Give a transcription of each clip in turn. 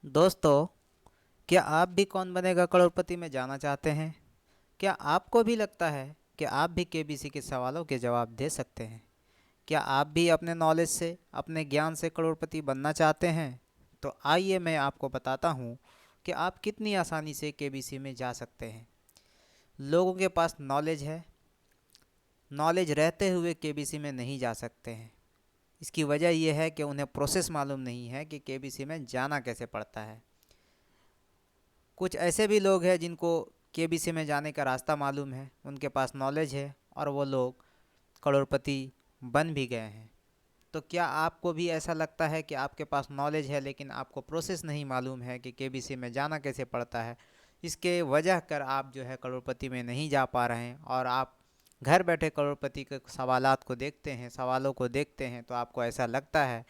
दोस्तों, क्या आप भी कौन बनेगा करोड़पति में जाना चाहते हैं? क्या आपको भी लगता है कि आप भी केबीसी के सवालों के जवाब दे सकते हैं? क्या आप भी अपने नॉलेज से, अपने ज्ञान से करोड़पति बनना चाहते हैं? तो आइए मैं आपको बताता हूँ कि आप कितनी आसानी से केबीसी में जा सकते हैं। लोगों के पास नॉलेज है, नॉलेज रहते हुए केबीसी में नहीं जा सकते हैं। इसकी वजह यह है कि उन्हें प्रोसेस मालूम नहीं है कि केबीसी में जाना कैसे पड़ता है। कुछ ऐसे भी लोग हैं जिनको केबीसी में जाने का रास्ता मालूम है, उनके पास नॉलेज है और वो लोग करोड़पति बन भी गए हैं। तो क्या आपको भी ऐसा लगता है कि आपके पास नॉलेज है लेकिन आपको प्रोसेस नहीं मालूम है कि केबीसी में जाना कैसे पड़ता है? इसके वजह कर आप जो है करोड़पति में नहीं जा पा रहे हैं और आप घर बैठे करोड़पति के सवालात को देखते हैं, सवालों को देखते हैं, तो आपको ऐसा लगता है,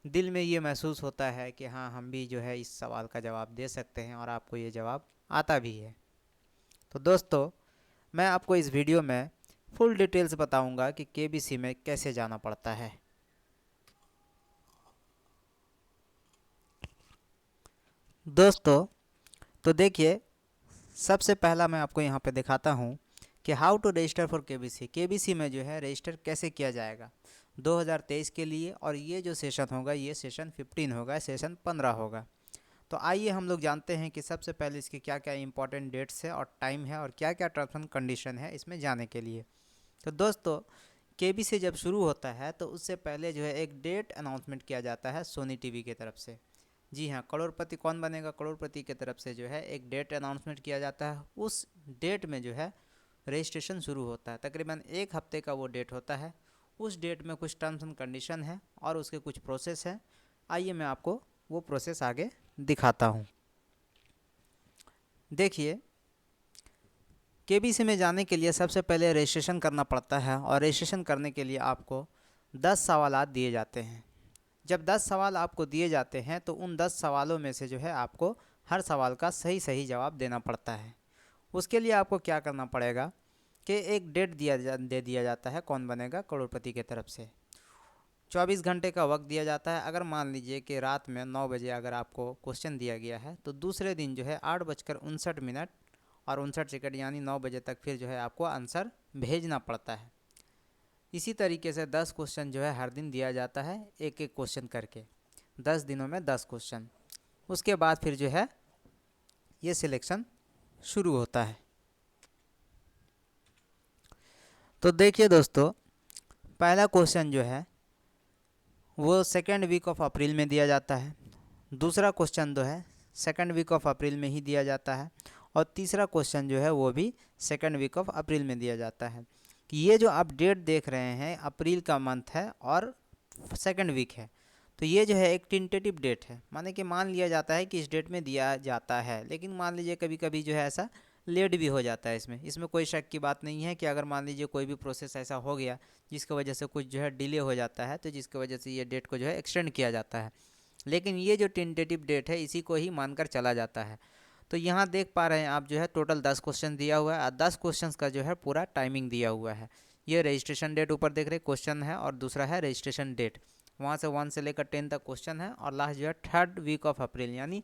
दिल में ये महसूस होता है कि हाँ, हम भी जो है इस सवाल का जवाब दे सकते हैं और आपको ये जवाब आता भी है। तो दोस्तों, मैं आपको इस वीडियो में फुल डिटेल्स बताऊंगा कि केबीसी में कैसे जाना पड़ता है। दोस्तों, तो देखिए, सबसे पहला मैं आपको यहाँ पे दिखाता हूँ कि how to register for KBC. KBC में जो है रजिस्टर कैसे किया जाएगा 2023 के लिए, और ये जो सेशन होगा ये सेशन 15 होगा, सेशन 15 होगा। तो आइए हम लोग जानते हैं कि सबसे पहले इसके क्या क्या इंपॉर्टेंट डेट्स है और टाइम है और क्या क्या टर्म्स एंड कंडीशन है इसमें जाने के लिए। तो दोस्तों, केबीसी जब शुरू होता है तो उससे पहले जो है एक डेट अनाउंसमेंट किया जाता है सोनी टीवी की तरफ से। जी हाँ, करोड़पति कौन बनेगा करोड़पति की तरफ से जो है एक डेट अनाउंसमेंट किया जाता है। उस डेट में जो है रजिस्ट्रेशन शुरू होता है। तकरीबन एक हफ्ते का वो डेट होता है। उस डेट में कुछ टर्म्स एंड कंडीशन है और उसके कुछ प्रोसेस हैं। आइए मैं आपको वो प्रोसेस आगे दिखाता हूँ। देखिए, केबीसी में जाने के लिए सबसे पहले रजिस्ट्रेशन करना पड़ता है और रजिस्ट्रेशन करने के लिए आपको 10 सवालात दिए जाते हैं। जब 10 सवाल आपको दिए जाते हैं तो उन 10 सवालों में से जो है आपको हर सवाल का सही सही जवाब देना पड़ता है। उसके लिए आपको क्या करना पड़ेगा कि एक डेट दे दिया जाता है कौन बनेगा करोड़पति की तरफ से। 24 घंटे का वक्त दिया जाता है। अगर मान लीजिए कि रात में 9 बजे अगर आपको क्वेश्चन दिया गया है तो दूसरे दिन जो है 8:59 और 59 सेकंड यानी 9 बजे तक फिर जो है आपको आंसर भेजना पड़ता है। इसी तरीके से 10 क्वेश्चन जो है हर दिन दिया जाता है, एक एक क्वेश्चन करके, 10 दिनों में 10 क्वेश्चन। उसके बाद फिर जो है ये सिलेक्शन शुरू होता है। तो देखिए दोस्तों, पहला क्वेश्चन जो है वो सेकेंड वीक ऑफ अप्रैल में दिया जाता है। दूसरा क्वेश्चन जो है सेकेंड वीक ऑफ अप्रैल में ही दिया जाता है और तीसरा क्वेश्चन जो है वो भी सेकेंड वीक ऑफ अप्रैल में दिया जाता है। कि ये जो आप डेट देख रहे हैं अप्रैल का मंथ है और सेकेंड वीक है, तो ये जो है एक टेंटेटिव डेट है, माने कि मान लिया जाता है कि इस डेट में दिया जाता है। लेकिन मान लीजिए कभी कभी जो है ऐसा लेट भी हो जाता है। इसमें कोई शक की बात नहीं है कि अगर मान लीजिए कोई भी प्रोसेस ऐसा हो गया जिसकी वजह से कुछ जो है डिले हो जाता है, तो जिसकी वजह से ये डेट को जो है एक्सटेंड किया जाता है। लेकिन ये जो टेंटेटिव डेट है इसी को ही मानकर चला जाता है। तो यहाँ देख पा रहे हैं आप जो है टोटल 10 क्वेश्चन दिया हुआ है और 10 क्वेश्चन का जो है पूरा टाइमिंग दिया हुआ है। ये रजिस्ट्रेशन डेट ऊपर देख रहे क्वेश्चन है और दूसरा है रजिस्ट्रेशन डेट। वहाँ से 1 से लेकर 10 तक क्वेश्चन है और लास्ट जो है थर्ड वीक ऑफ अप्रैल यानी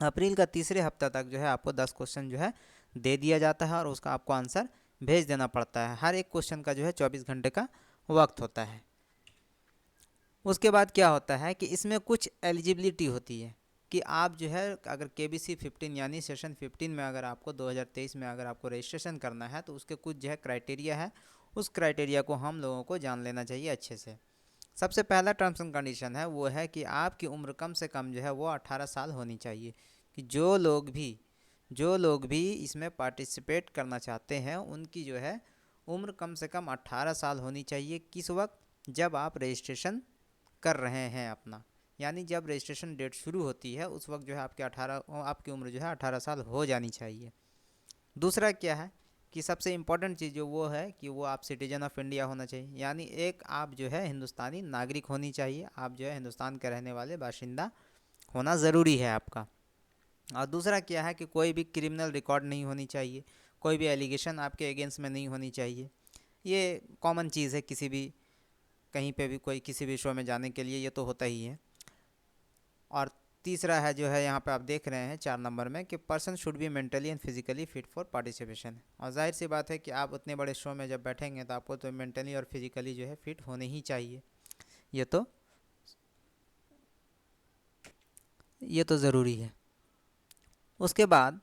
अप्रैल का तीसरे हफ्ता तक जो है आपको 10 क्वेश्चन जो है दे दिया जाता है और उसका आपको आंसर भेज देना पड़ता है। हर एक क्वेश्चन का जो है 24 घंटे का वक्त होता है। उसके बाद क्या होता है कि इसमें कुछ एलिजिबिलिटी होती है कि आप जो है अगर केबीसी 15 यानी सेशन 15 में अगर आपको 2023 में अगर आपको रजिस्ट्रेशन करना है तो उसके कुछ जो है क्राइटेरिया है। उस क्राइटेरिया को हम लोगों को जान लेना चाहिए अच्छे से। सबसे पहला टर्म्स एंड कंडीशन है वो है कि आपकी उम्र कम से कम जो है वो 18 साल होनी चाहिए। कि जो लोग भी इसमें पार्टिसिपेट करना चाहते हैं उनकी जो है उम्र कम से कम 18 साल होनी चाहिए। किस वक्त? जब आप रजिस्ट्रेशन कर रहे हैं अपना, यानी जब रजिस्ट्रेशन डेट शुरू होती है उस वक्त जो है आपकी उम्र जो है 18 साल हो जानी चाहिए। दूसरा क्या है कि सबसे इम्पॉर्टेंट चीज़ जो वो है कि वो आप सिटीजन ऑफ इंडिया होना चाहिए, यानी एक आप जो है हिंदुस्तानी नागरिक होनी चाहिए। आप जो है हिंदुस्तान के रहने वाले बाशिंदा होना ज़रूरी है आपका। और दूसरा क्या है कि कोई भी क्रिमिनल रिकॉर्ड नहीं होनी चाहिए, कोई भी एलिगेशन आपके अगेंस्ट में नहीं होनी चाहिए। ये कॉमन चीज़ है, किसी भी कहीं पे भी कोई किसी भी शो में जाने के लिए ये तो होता ही है। और तीसरा है जो है यहाँ पे आप देख रहे हैं 4 नंबर में कि person should be mentally and physically fit for participation. और जाहिर सी बात है कि आप उतने बड़े शो में जब बैठेंगे तो आपको तो मेंटली और फिजिकली जो है फिट होने ही चाहिए। ये तो ज़रूरी है। उसके बाद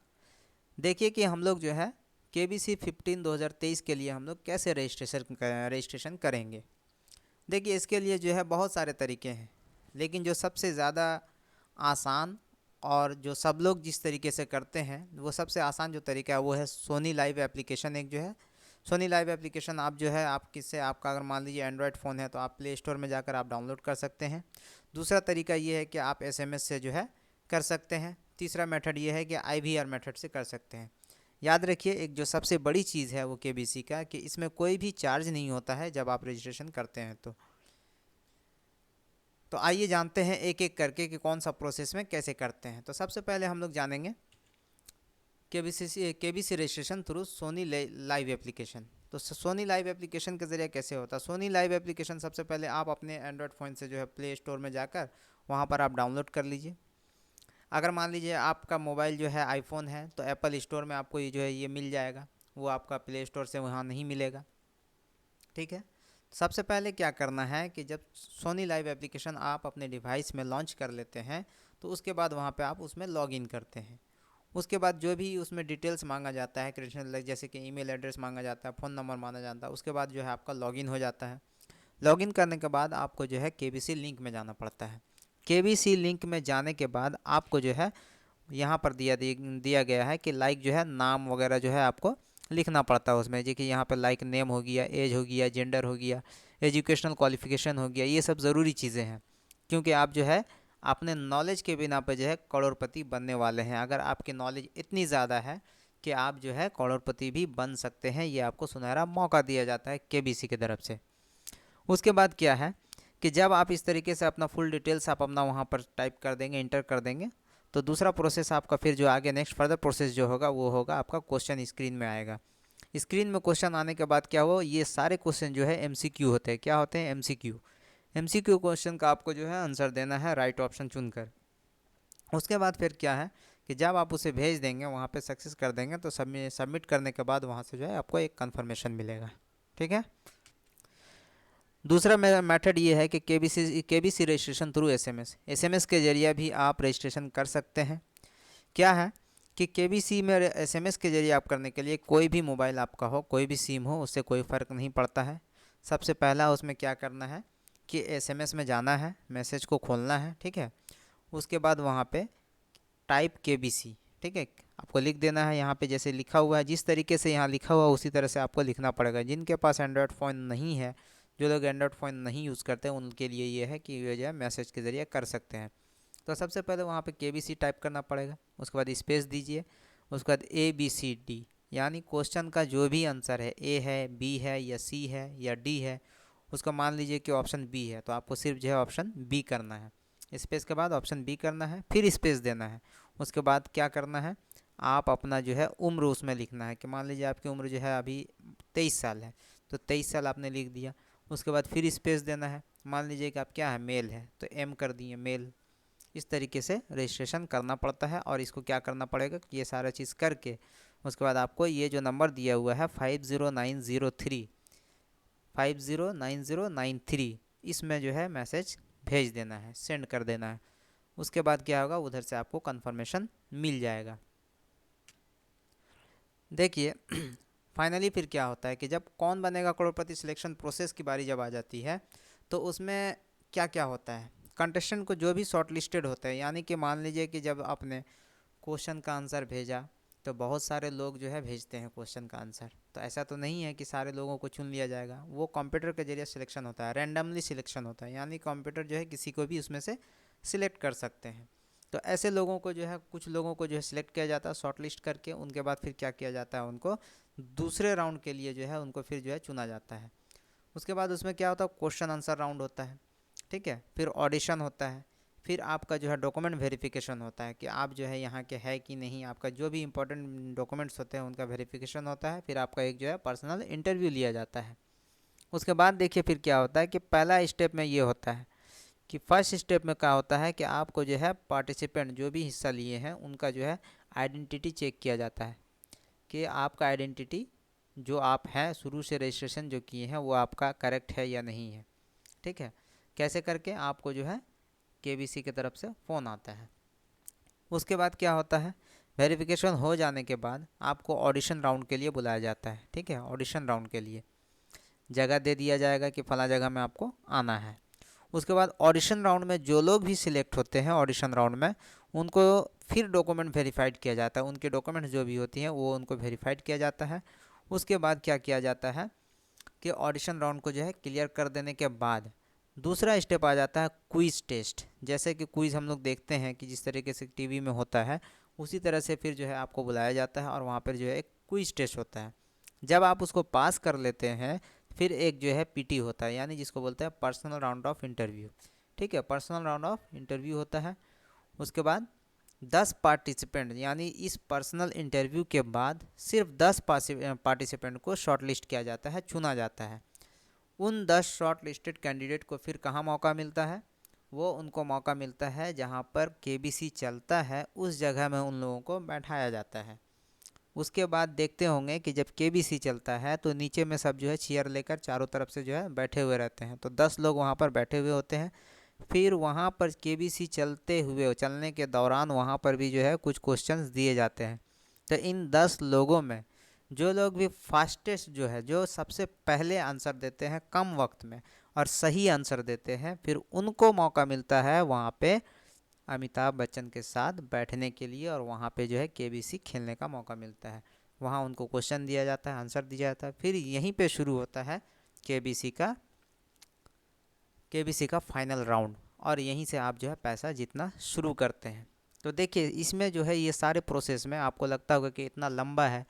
देखिए कि हम लोग जो है KBC 15 2023 के लिए हम लोग कैसे रजिस्ट्रेशन करेंगे। देखिए इसके लिए जो है बहुत सारे तरीके हैं, लेकिन जो सबसे ज़्यादा आसान और जो सब लोग जिस तरीके से करते हैं वो सबसे आसान जो तरीका है वो है सोनी लाइव एप्लीकेशन। एक जो है सोनी लाइव एप्लीकेशन आप जो है आप किससे आपका अगर मान लीजिए एंड्रॉयड फ़ोन है तो आप प्ले स्टोर में जाकर आप डाउनलोड कर सकते हैं। दूसरा तरीका ये है कि आप SMS से जो है कर सकते हैं। तीसरा मेथड ये है कि IVR मेथड से कर सकते हैं। याद रखिए एक जो सबसे बड़ी चीज़ है वो KBC का कि इसमें कोई भी चार्ज नहीं होता है जब आप रजिस्ट्रेशन करते हैं। तो आइए जानते हैं एक एक करके कि कौन सा प्रोसेस में कैसे करते हैं। तो सबसे पहले हम लोग जानेंगे KBC registration through Soni live application. तो सोनी लाइव एप्लीकेशन के ज़रिए कैसे होता है। सोनी लाइव एप्लीकेशन सबसे पहले आप अपने एंड्रॉयड फ़ोन से जो है प्ले स्टोर में जाकर वहाँ पर आप डाउनलोड कर लीजिए। अगर मान लीजिए आपका मोबाइल जो है आईफोन है तो एप्पल स्टोर में आपको ये जो है ये मिल जाएगा, वो आपका प्ले स्टोर से वहाँ नहीं मिलेगा। ठीक है, सबसे पहले क्या करना है कि जब सोनी लाइव एप्लीकेशन आप अपने डिवाइस में लॉन्च कर लेते हैं तो उसके बाद वहाँ पे आप उसमें लॉगिन करते हैं। उसके बाद जो भी उसमें डिटेल्स मांगा जाता है क्रेडेंशियल जैसे कि ईमेल एड्रेस मांगा जाता है, फ़ोन नंबर मांगा जाता है, उसके बाद जो है आपका लॉगिन हो जाता है। लॉगिन करने के बाद आपको जो है KBC लिंक में जाना पड़ता है। KBC लिंक में जाने के बाद आपको जो है यहाँ पर दिया गया है कि लाइक जो है नाम वगैरह जो है आपको लिखना पड़ता है उसमें। जी कि यहाँ पर लाइक नेम हो गया, एज हो गया, जेंडर हो गया, एजुकेशनल क्वालिफिकेशन हो गया, ये सब ज़रूरी चीज़ें हैं क्योंकि आप जो है अपने नॉलेज के बिना पर जो है करोड़पति बनने वाले हैं। अगर आपकी नॉलेज इतनी ज़्यादा है कि आप जो है करोड़पति भी बन सकते हैं, ये आपको सुनहरा मौका दिया जाता है KBC की तरफ से। उसके बाद क्या है कि जब आप इस तरीके से अपना फुल डिटेल्स आप अपना वहाँ पर टाइप कर देंगे, इंटर कर देंगे, तो दूसरा प्रोसेस आपका फिर जो आगे नेक्स्ट फर्दर प्रोसेस जो होगा वो होगा आपका क्वेश्चन स्क्रीन में आएगा। स्क्रीन में क्वेश्चन आने के बाद क्या हो, ये सारे क्वेश्चन जो है MCQ होते हैं। क्या होते हैं? MCQ क्वेश्चन का आपको जो है आंसर देना है राइट ऑप्शन चुनकर। उसके बाद फिर क्या है कि जब आप उसे भेज देंगे वहाँ पे सक्सेस कर देंगे तो सबमिट करने के बाद वहाँ से जो है आपको एक कन्फर्मेशन मिलेगा। ठीक है, दूसरा मेरा मेथड ये है कि KBC रजिस्ट्रेशन थ्रू SMS के ज़रिए भी आप रजिस्ट्रेशन कर सकते हैं। क्या है कि KBC में SMS के ज़रिए आप करने के लिए कोई भी मोबाइल आपका हो, कोई भी सिम हो, उससे कोई फ़र्क नहीं पड़ता है। सबसे पहला उसमें क्या करना है कि SMS में जाना है, मैसेज को खोलना है। ठीक है, उसके बाद वहाँ पे टाइप KBC, ठीक है, आपको लिख देना है यहाँ पे जैसे लिखा हुआ है, जिस तरीके से यहाँ लिखा हुआ है उसी तरह से आपको लिखना पड़ेगा। जिनके पास एंड्रॉयड फ़ोन नहीं है, जो लोग एंड्रॉयड फ़ोन नहीं यूज़ करते हैं, उनके लिए ये है कि ये जो है मैसेज के ज़रिए कर सकते हैं। तो सबसे पहले वहाँ पे KBC टाइप करना पड़ेगा, उसके बाद स्पेस दीजिए, उसके बाद ABCD यानी क्वेश्चन का जो भी आंसर है, A है, B है या C है या D है, उसका मान लीजिए कि ऑप्शन B है तो आपको सिर्फ जो है ऑप्शन B करना है। स्पेस के बाद ऑप्शन B करना है, फिर स्पेस देना है। उसके बाद क्या करना है, आप अपना जो है उम्र उसमें लिखना है कि मान लीजिए आपकी उम्र जो है अभी 23 साल है तो 23 साल आपने लिख दिया। उसके बाद फिर स्पेस देना है, मान लीजिए कि आप क्या है मेल है तो M कर दिए मेल। इस तरीके से रजिस्ट्रेशन करना पड़ता है और इसको क्या करना पड़ेगा कि ये सारा चीज़ करके उसके बाद आपको ये जो नंबर दिया हुआ है 50993 इसमें जो है मैसेज भेज देना है, सेंड कर देना है। उसके बाद क्या होगा, उधर से आपको कंफर्मेशन मिल जाएगा। देखिए फाइनली फिर क्या होता है कि जब कौन बनेगा करोड़पति सिलेक्शन प्रोसेस की बारी जब आ जाती है तो उसमें क्या क्या होता है, कंटेस्टेंट को जो भी शॉर्ट लिस्टेड होते हैं, यानी कि मान लीजिए कि जब आपने क्वेश्चन का आंसर भेजा तो बहुत सारे लोग जो है भेजते हैं क्वेश्चन का आंसर, तो ऐसा तो नहीं है कि सारे लोगों को चुन लिया जाएगा। वो कंप्यूटर के जरिए सिलेक्शन होता है, रैंडमली सिलेक्शन होता है, यानी कंप्यूटर जो है किसी को भी उसमें से सिलेक्ट कर सकते हैं। तो ऐसे लोगों को जो है कुछ लोगों को जो है सिलेक्ट किया जाता है शॉर्ट लिस्ट करके, उनके बाद फिर क्या किया जाता है, उनको दूसरे राउंड के लिए जो है उनको फिर जो है चुना जाता है। उसके बाद उसमें क्या होता है, क्वेश्चन आंसर राउंड होता है। ठीक है, फिर ऑडिशन होता है, फिर आपका जो है डॉक्यूमेंट वेरिफिकेशन होता है कि आप जो है यहाँ के है कि नहीं, आपका जो भी इंपॉर्टेंट डॉक्यूमेंट्स होते हैं उनका वेरिफिकेशन होता है, फिर आपका एक जो है पर्सनल इंटरव्यू लिया जाता है। उसके बाद देखिए फिर क्या होता है कि पहला स्टेप में ये होता है कि फर्स्ट स्टेप में क्या होता है कि आपको जो है पार्टिसिपेंट जो भी हिस्सा लिए हैं उनका जो है आइडेंटिटी चेक किया जाता है कि आपका आइडेंटिटी जो आप हैं शुरू से रजिस्ट्रेशन जो किए हैं वो आपका करेक्ट है या नहीं है। ठीक है, कैसे करके आपको जो है केबीसी की तरफ से फ़ोन आता है। उसके बाद क्या होता है, वेरिफिकेशन हो जाने के बाद आपको ऑडिशन राउंड के लिए बुलाया जाता है। ठीक है, ऑडिशन राउंड के लिए जगह दे दिया जाएगा कि फ़ला जगह में आपको आना है। उसके बाद ऑडिशन राउंड में जो लोग भी सिलेक्ट होते हैं ऑडिशन राउंड में उनको फिर डॉक्यूमेंट वेरीफाइड किया जाता है, उनके डॉक्यूमेंट्स जो भी होती हैं वो उनको वेरीफाइड किया जाता है। उसके बाद क्या किया जाता है कि ऑडिशन राउंड को जो है क्लियर कर देने के बाद दूसरा स्टेप आ जाता है क्विज़ टेस्ट। जैसे कि क्विज़ हम लोग देखते हैं कि जिस तरीके से टीवी में होता है उसी तरह से फिर जो है आपको बुलाया जाता है और वहाँ पर जो है एक क्विज़ टेस्ट होता है। जब आप उसको पास कर लेते हैं फिर एक जो है पीटी होता है, यानी जिसको बोलते हैं पर्सनल राउंड ऑफ इंटरव्यू। ठीक है, पर्सनल राउंड ऑफ इंटरव्यू होता है। उसके बाद 10 पार्टिसिपेंट, यानी इस पर्सनल इंटरव्यू के बाद सिर्फ 10 पार्टिसिपेंट को शॉर्टलिस्ट किया जाता है, चुना जाता है। उन 10 शॉर्ट लिस्टेड कैंडिडेट को फिर कहाँ मौका मिलता है, वो उनको मौका मिलता है जहाँ पर केबीसी चलता है उस जगह में उन लोगों को बैठाया जाता है। उसके बाद देखते होंगे कि जब केबीसी चलता है तो नीचे में सब जो है चेयर लेकर चारों तरफ से जो है बैठे हुए रहते हैं, तो 10 लोग वहाँ पर बैठे हुए होते हैं। फिर वहाँ पर केबीसी चलने के दौरान वहाँ पर भी जो है कुछ क्वेश्चंस दिए जाते हैं। तो इन 10 लोगों में जो लोग भी फास्टेस्ट जो है, जो सबसे पहले आंसर देते हैं कम वक्त में और सही आंसर देते हैं, फिर उनको मौका मिलता है वहाँ पे अमिताभ बच्चन के साथ बैठने के लिए और वहाँ पे जो है केबीसी खेलने का मौका मिलता है। वहाँ उनको क्वेश्चन दिया जाता है, आंसर दिया जाता है, फिर यहीं पे शुरू होता है केबीसी का फाइनल राउंड और यहीं से आप जो है पैसा जीतना शुरू करते हैं। तो देखिए इसमें जो है ये सारे प्रोसेस में आपको लगता होगा कि इतना लंबा है,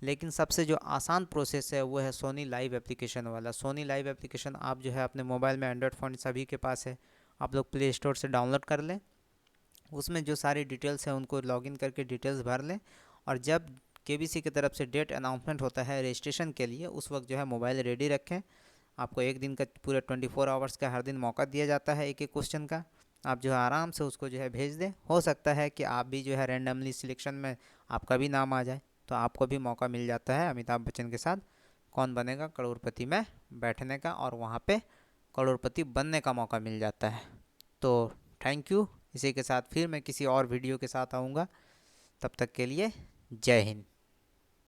लेकिन सबसे जो आसान प्रोसेस है वो है सोनी लाइव एप्लीकेशन वाला। सोनी लाइव एप्लीकेशन आप जो है अपने मोबाइल में, एंड्रॉयड फ़ोन सभी के पास है, आप लोग प्ले स्टोर से डाउनलोड कर लें। उसमें जो सारी डिटेल्स हैं उनको लॉगिन करके डिटेल्स भर लें और जब केबीसी की तरफ से डेट अनाउंसमेंट होता है रजिस्ट्रेशन के लिए उस वक्त जो है मोबाइल रेडी रखें। आपको एक दिन का पूरे 24 आवर्स का हर दिन मौका दिया जाता है एक एक क्वेश्चन का। आप जो है आराम से उसको जो है भेज दें। हो सकता है कि आप भी जो है रैंडमली सिलेक्शन में आपका भी नाम आ जाए, तो आपको भी मौका मिल जाता है अमिताभ बच्चन के साथ कौन बनेगा करोड़पति में बैठने का और वहाँ पे करोड़पति बनने का मौका मिल जाता है। तो थैंक यू। इसी के साथ फिर मैं किसी और वीडियो के साथ आऊँगा, तब तक के लिए जय हिंद।